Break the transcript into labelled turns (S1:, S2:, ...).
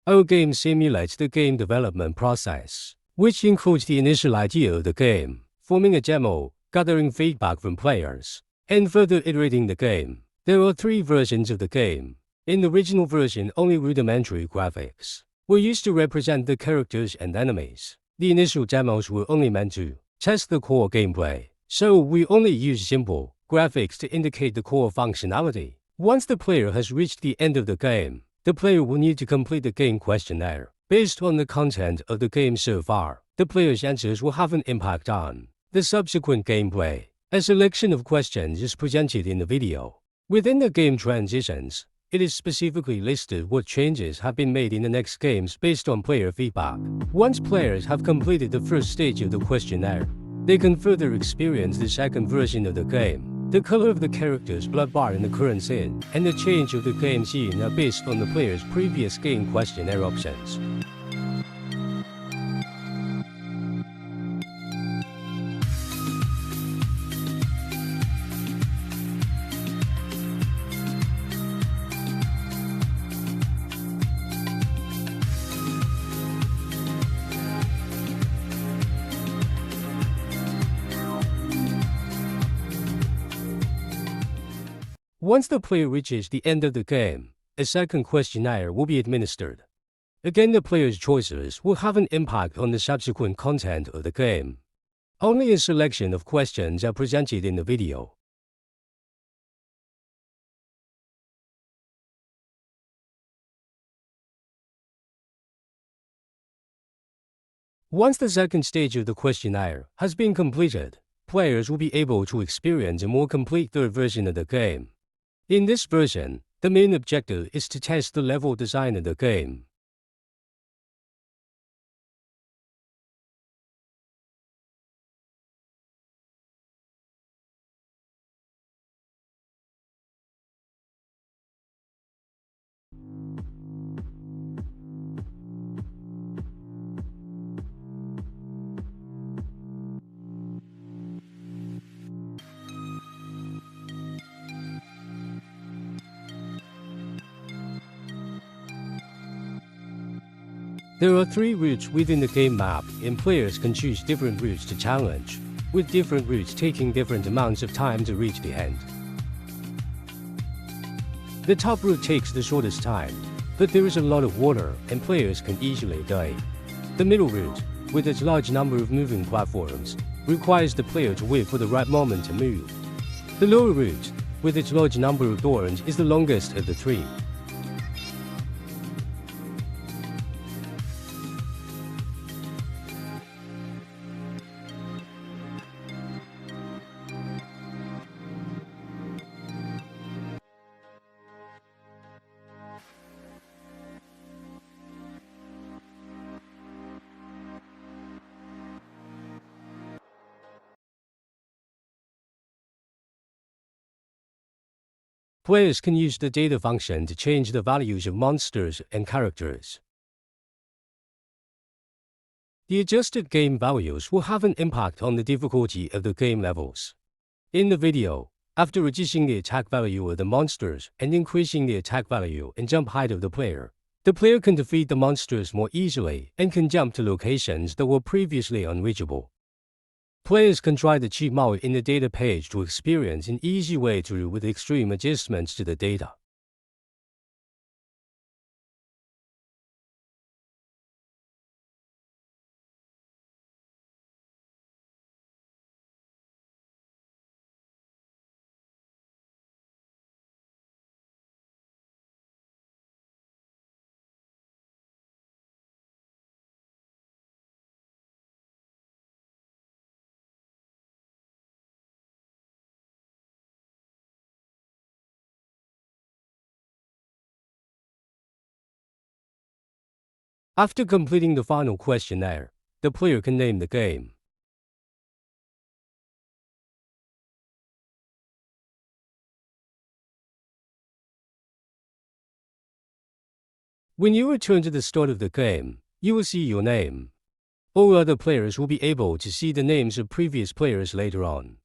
S1: Our game simulates the game development process, which includes the initial idea of the game, forming a demo, gathering feedback from players, and further iterating the game. There are 3 versions of the game. In the original version, only rudimentary graphics were used to represent the characters and enemies. The initial demos were only meant to test the core gameplay, so we only use simple graphics to indicate the core functionality. Once the player has reached the end of the game, the player will need to complete the game questionnaire. Based on the content of the game so far, the player's answers will have an impact on the subsequent gameplay. A selection of questions is presented in the video. Within the game transitions, it is specifically listed what changes have been made in the next games based on player feedback. Once players have completed the first stage of the questionnaire, they can further experience the second version of the game. The color of the character's blood bar in the current scene and the change of the game scene are based on the player's previous game questionnaire options. Once the player reaches the end of the game, a second questionnaire will be administered. Again, the player's choices will have an impact on the subsequent content of the game. Only a selection of questions are presented in the video. Once the second stage of the questionnaire has been completed, players will be able to experience a more complete third version of the game. In this version, the main objective is to test the level design of the game. There are 3 routes within the game map, and players can choose different routes to challenge, with different routes taking different amounts of time to reach the end. The top route takes the shortest time, but there is a lot of water and players can easily die. The middle route, with its large number of moving platforms, requires the player to wait for the right moment to move. The lower route, with its large number of thorns, is the longest of the 3. Players can use the data function to change the values of monsters and characters. The adjusted game values will have an impact on the difficulty of the game levels. In the video, after reducing the attack value of the monsters and increasing the attack value and jump height of the player can defeat the monsters more easily and can jump to locations that were previously unreachable. Players can try the cheat mode in the data page to experience an easy way through with extreme adjustments to the data. After completing the final questionnaire, the player can name the game. When you return to the start of the game, you will see your name. All other players will be able to see the names of previous players later on.